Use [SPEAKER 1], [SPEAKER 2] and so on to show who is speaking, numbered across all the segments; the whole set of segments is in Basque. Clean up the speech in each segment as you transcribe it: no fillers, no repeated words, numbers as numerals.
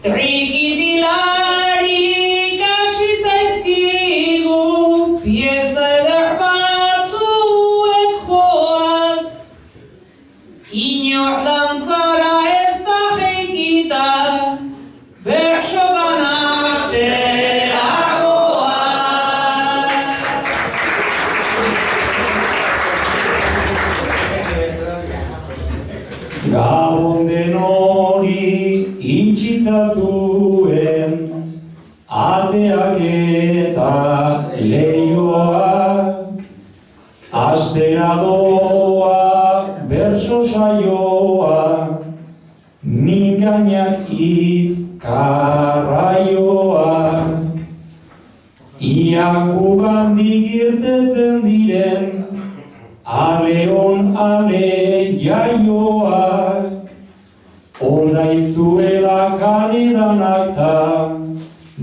[SPEAKER 1] Trikitilari kasi zaizkigu, pieza eder batzuek joaz. Inor dantzara ez da jeikita, bersotan asteragoaz.
[SPEAKER 2] Gabon den hori itxitzazuen, ateak eta leioak, astera doa berso saioa, mingainak hitz karraioak, ia gugandik irtetzen diren, aleon ale jaioak, onda izuela janedanak ta,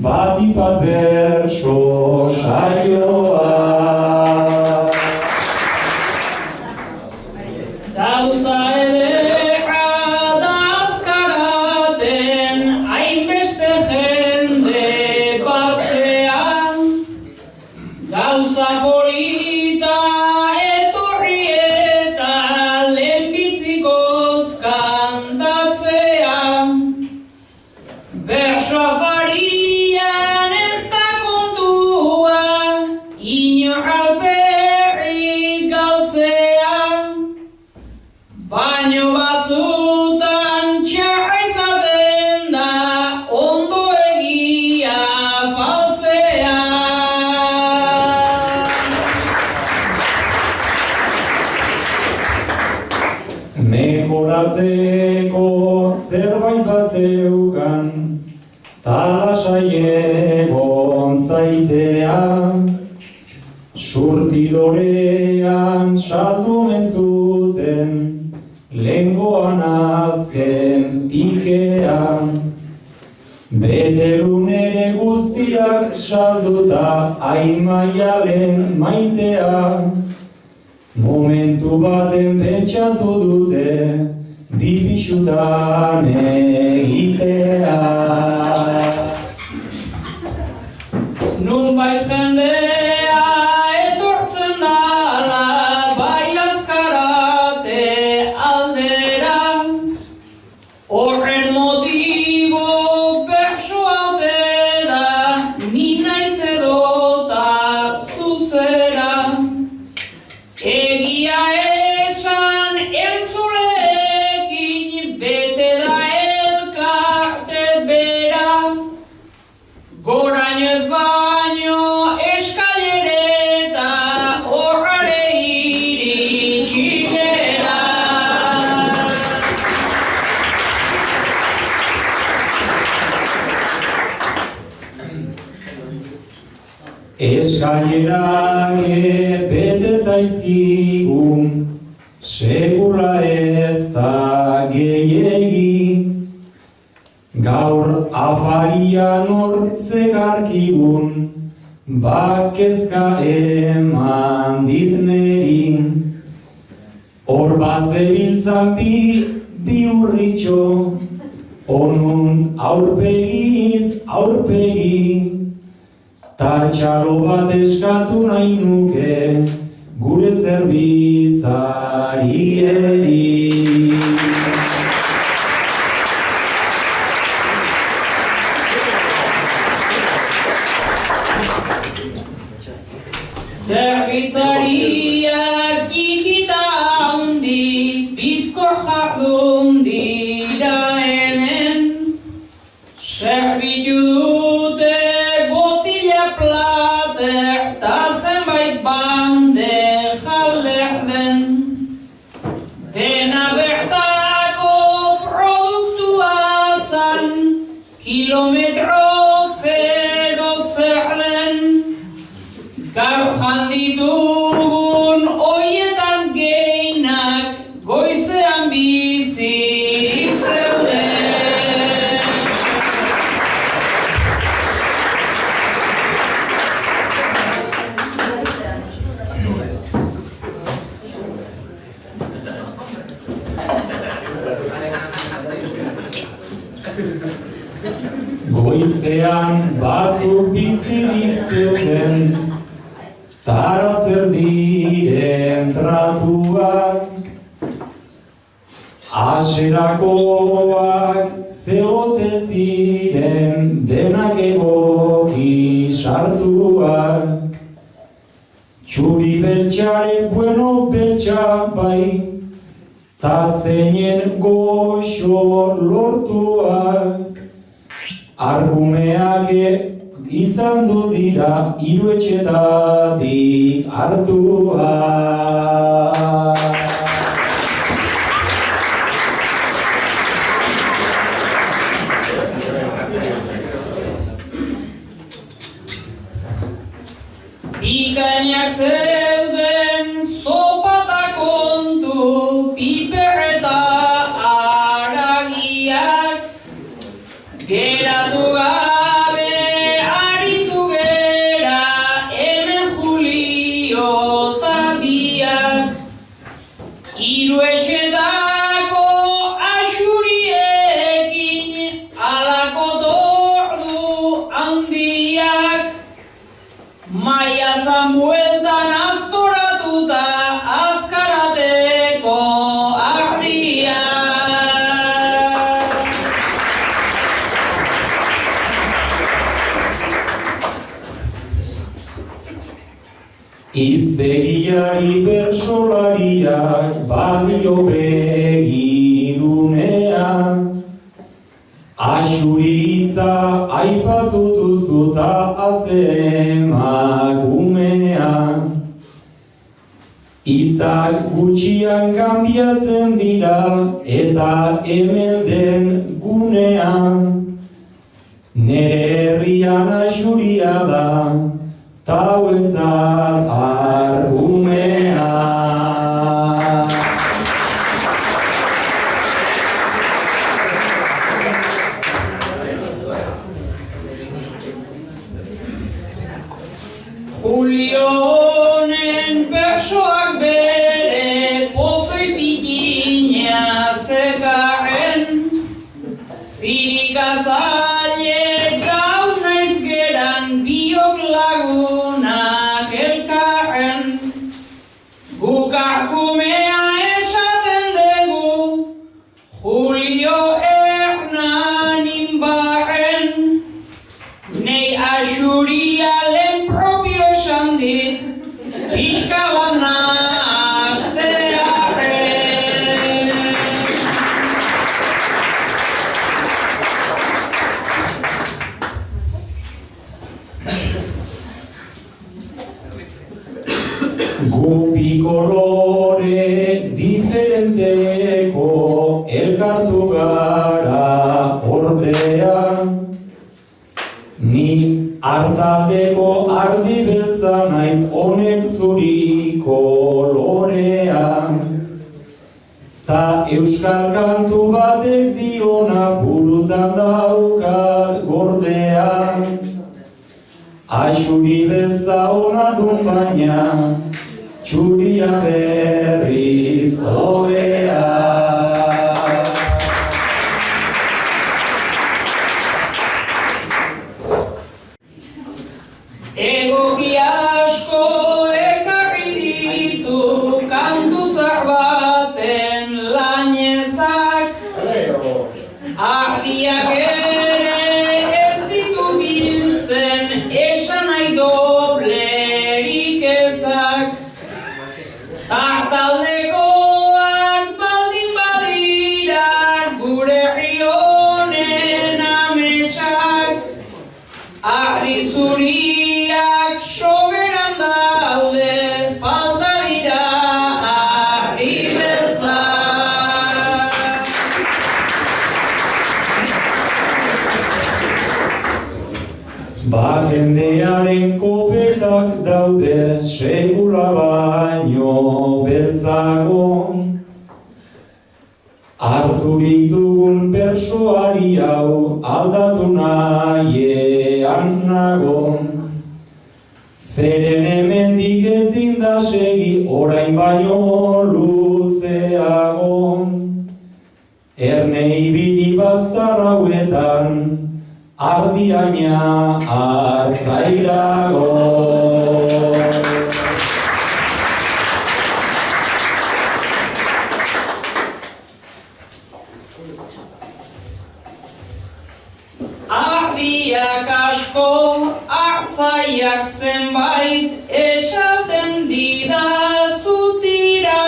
[SPEAKER 2] batipat berso saioak.
[SPEAKER 1] Gauza ederra da azkaraten, hainbeste jende batzean. Gauza polita etorri eta lehenbizikoz kantatzean. Berso afarian ez da kontua, inor alperrik galtzean. Baino batzutan txarra izaten da, ondo egia faltzea.
[SPEAKER 2] Mejoratzeko zerbait bazeukan, talasai egon zaitea, surtidorean saltu mentzuten, lengoan azken tikea, betelun ere guztiak salduta, aimaialen maitea, momentu baten pentsatu dute, bipixutan egitea.
[SPEAKER 1] Nunbait jendea etortzen dala, bai azkarate aldera. Horren motibo berso haute da, ni naiz edota zuzera. Egia esan entzuleekin bete da elkarte bera. Goraino ez baino eskailereta horrare iritsi gera.
[SPEAKER 2] Eskailerak bete zaizkigu, sekula ez da gehiegi. Gaur afarian hor zekarkigun, bakezka eman dit neri. Hor bazebiltzan bi urritxo, onuntz aurpegiz aurpegi. Tartxalo bat eskatu nahi nuke, gure zerbitzarieri.
[SPEAKER 1] Zerbitzariak kikita handi, bizkor jardun dira hemen. Zerbitu dute botila plater, ta zenbait bandeja lerden. Dena bertako produktua zan, kilometro zero zer den. Gaur janditugun hoietan gehienak, goizean bizirik zeuden.
[SPEAKER 2] Goizean batzuk bizirik zeuden, tara zer diren tratuak, Haserakoak zeote ziren denak egoki sartuak, txuri beltxarek bueno beltxa bai, ta zeinen goxo lortuak, argumeak izan du dira hiru etxetatik hartuak.
[SPEAKER 1] Bikainak zeuden zopata kontu, piper eta haragiak, geratu gabe aritu gera hemen Julio eta biak, hiru etxetako axuriekin halako tordu handiak, maiatzan bueltan aztoratuta azkarateko ardia.
[SPEAKER 2] Hiztegiari bersolariak balio begirunean, Axuritza aipatu duzu ta azemagumean, hitzak gutxian kanbiatzen dira eta hemen den gunean, nere herrian axuria da, ta hauentzat argumea.
[SPEAKER 1] Julionen bersoak bere pozoi pikina zekarren, zirikazaile gau naiz geran biok lagunak elkarren, guk argumea esaten dugu, Julio Hernanin barren, nei axuria lehen propio esan dit, pixka bat nahaztearren.
[SPEAKER 2] Gupi kolore diferenteko elkartu gara ordea, ni hartaldeko ardi beltza naiz honek zuri kolorea, ta euskal kantu batek diona burutan daukat gordea, axuri beltza ona dun baina, txuria berriz hobea.
[SPEAKER 1] Egoki asko ekarri ditu kantu zahar baten lainezak, argiak ere ez ditu biltzen esan nahi doblerik ezak, tartaldekoak baldin badira gure herri honen ametsak, argi zuriak soberan daude, falta dira argi beltzak.
[SPEAKER 2] Ba jendearen kopetak daude sekula baino beltzago, harturik dugun persoari hau aldatu nahiean nago, zeren hemendik ezin da segi orain baino luzeago, erne ibili baztar hauetan ardiaina hartzairago.
[SPEAKER 1] Ardiak asko, hartzaiak zenbait, esaten didazu tira.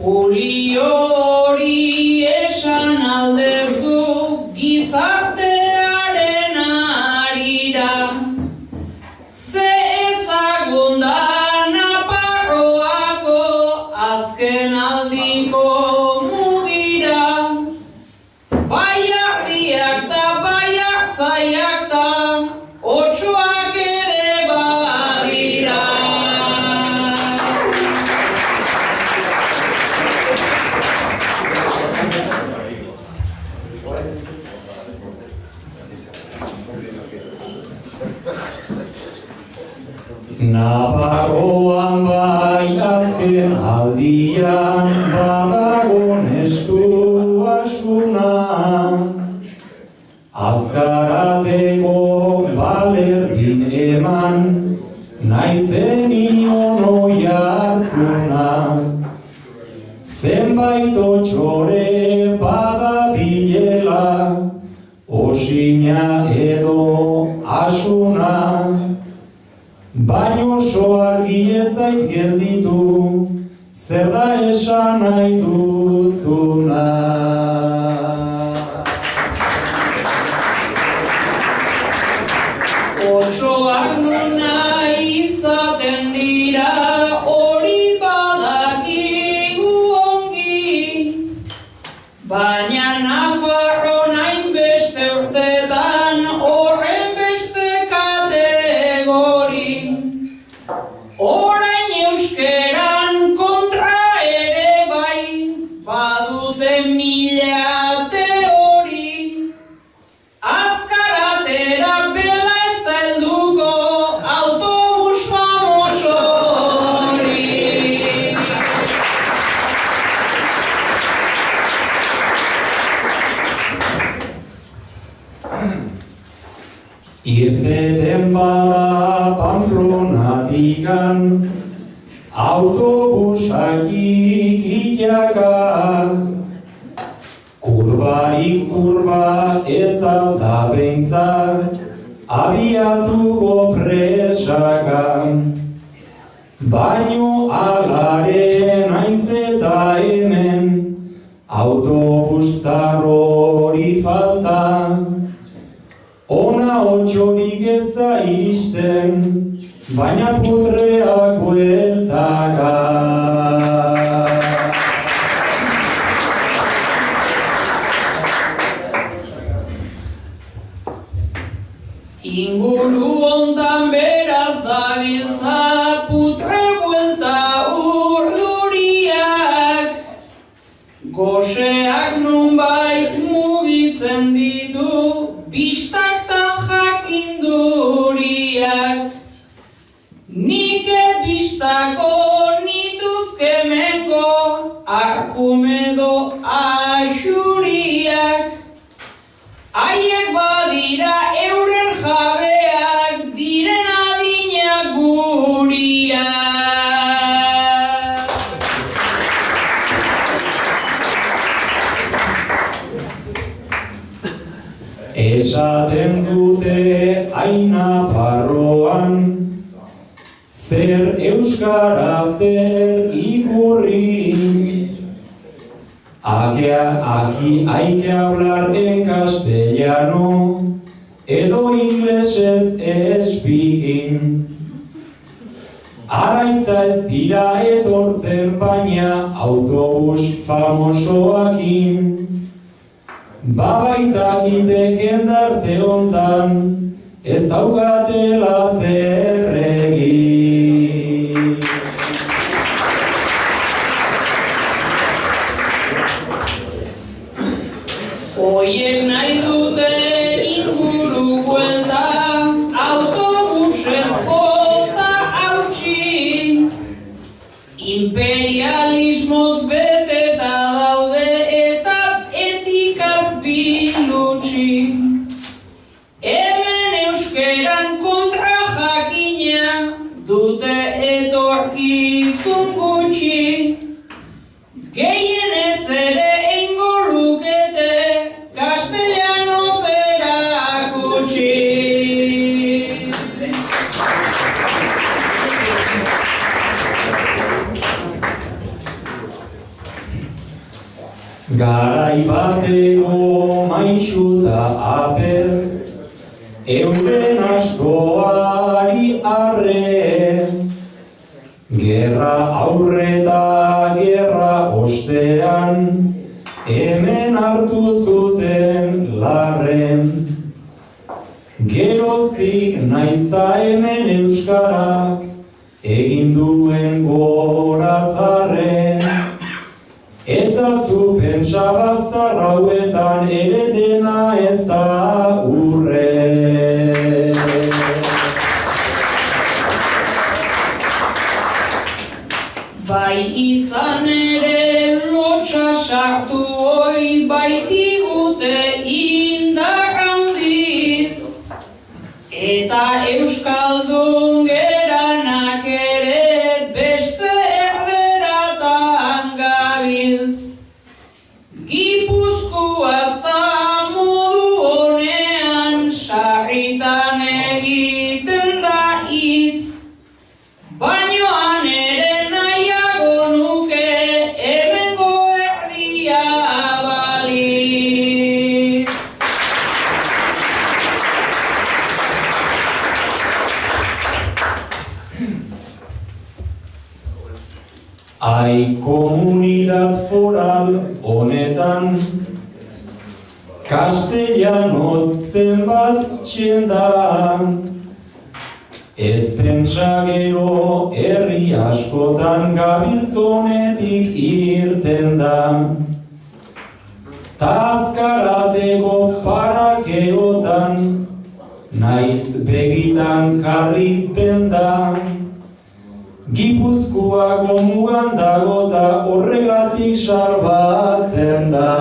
[SPEAKER 1] Julio hori esan aldezu, gizartearen harira. Ze ezagun da Nafarroako azken aldiko mugira. Bai ardiak ta bai hartzaiak ta, otsoak ere badira.
[SPEAKER 2] Nafarroan bai azken aldian badagon estu asuna. Azkarateko balerdin eman, nahi zenion oi hartzuna. Zenbait otxore badabilela, osina edo asuna. Baina oso argi ez zait gelditu, zer da esan nahi duzuna.
[SPEAKER 1] Otsoak nahi izaten dira, hori badakigu ongi. Baina Nafarroan hainbeste urtetan, horren beste kategori. Orain euskeran kontra ere bai, badute mila teori. Azkaratera bela ez da helduko autobus famoso hori.
[SPEAKER 2] Irteten bada Pamplonatikan, autobusak ikitiaka. Kurbarik kurba ez alda behintzat, abiatuko presaka. Baino alare naiz eta hemen, autobus zarrori falta. Ona otxorik ez da iristen, baina putreak bueltaka.
[SPEAKER 1] Inguru hontan beraz dabiltza putre buelta urduriak. Goseak nunbait mugitzen ditu, bistak ta jakinduriak. Nik ebistako nituzke mengo, arkumedo axuriak. Haiek badira euren jabeak, diren adinak guriak.
[SPEAKER 2] Esaten dute hain Nafarroan, zer euskara zer ikurri. Aquí hay que hablar en castellano, edo inglesez speaking. Araitza ez dira etortzen baina autobus famosoakin. Babaitak jendarte hontan, ez daukatela zer egin.
[SPEAKER 1] Oiek nahi dute inguru buelta, autobusez jota hautsi. Imperialismoz beteta daude eta etikaz bilutsi. hautsi. Hemen euskeran kontra jakina dute etorkizun gutxi. Gehienez ere eingo lukete castellanos erakutsi.
[SPEAKER 2] Garai bateko maixu da apez, euren askoari arre. Gerra aurreta gerra ostean, hemen hartu zuten larren. Geroztik naizta hemen euskarak, egin duen goratzarren. Etzazu pentsa bazter hauetan ere dena ez da urre.
[SPEAKER 1] Bai izan ere lotxa sartu hoi baitigute indar handiz. Eta euskaldun geranak ere beste erderatan gabiltz. Gipuzkoaz da modu honean sarritan egiten da hitz. Bainoan ere nahiago nuke hemengo erdia balitz.
[SPEAKER 2] Ai komunidad foral honetan, castellanoz zenbat txenda. Ez pentsa gero herri askotan gabiltzonetik irten da. Ta azkarateko parakeotan, naiz begitan jarri benda. Gipuzkoako mugan dago ta horregatik salbatzen da.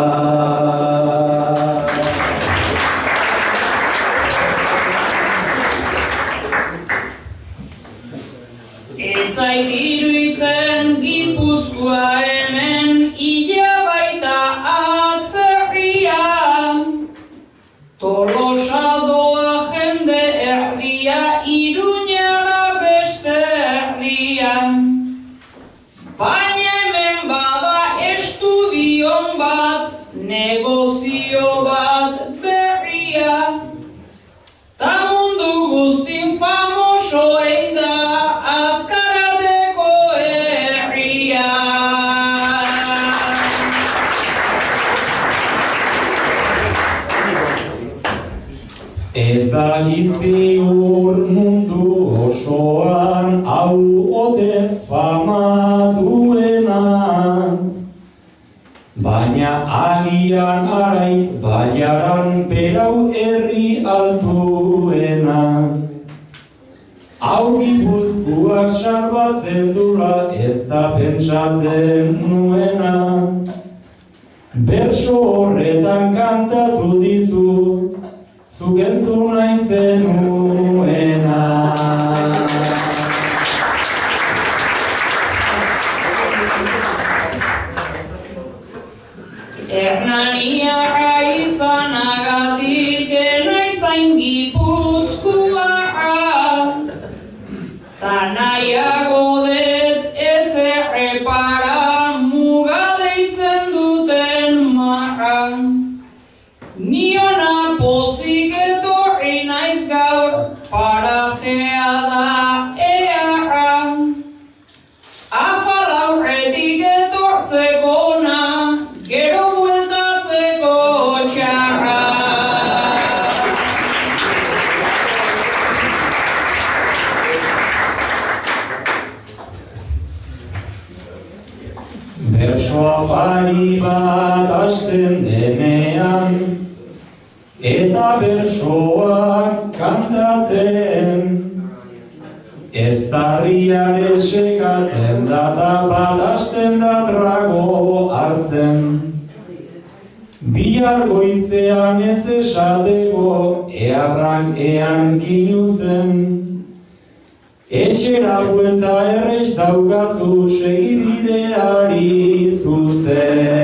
[SPEAKER 1] Ez zait iruditzen Gipuzkoa hemen ila baita atzerria. Tolosa doa jende erdia, Iruñara beste erdia. Baina hemen bada estudion bat, negozio bat berria. Ta mundu guztin famoso egin da azkarateko herria.
[SPEAKER 2] Ez dakit ziur mundu osoan hau ote famatuena. Baina agian araitz baiaran berau herri altuena. Hau Gipuzkoak salbatzen dula ez da pentsatzen nuena. Berso horretan kantatu dizut, zuk entzun nahi zenuena.
[SPEAKER 1] Hernaniarra izanagatik enaizain Gipuzkoarra. Ta nahiago dut ez errepara muga deitzen duten marra. Niona pozik etorri naiz gaur, parajea da earra. Afal aurretik etortzeko na, gero bueltatzeko txarra.
[SPEAKER 2] Berso afari bat hasten denean, eta bersoak kantatzen. Ez tarriare sekatzen da ta balasten da trago hartzen. Bihar goizean ez esateko, earrak ean ginuzen. Etxera buelta errez daukazu segibideari zuzen.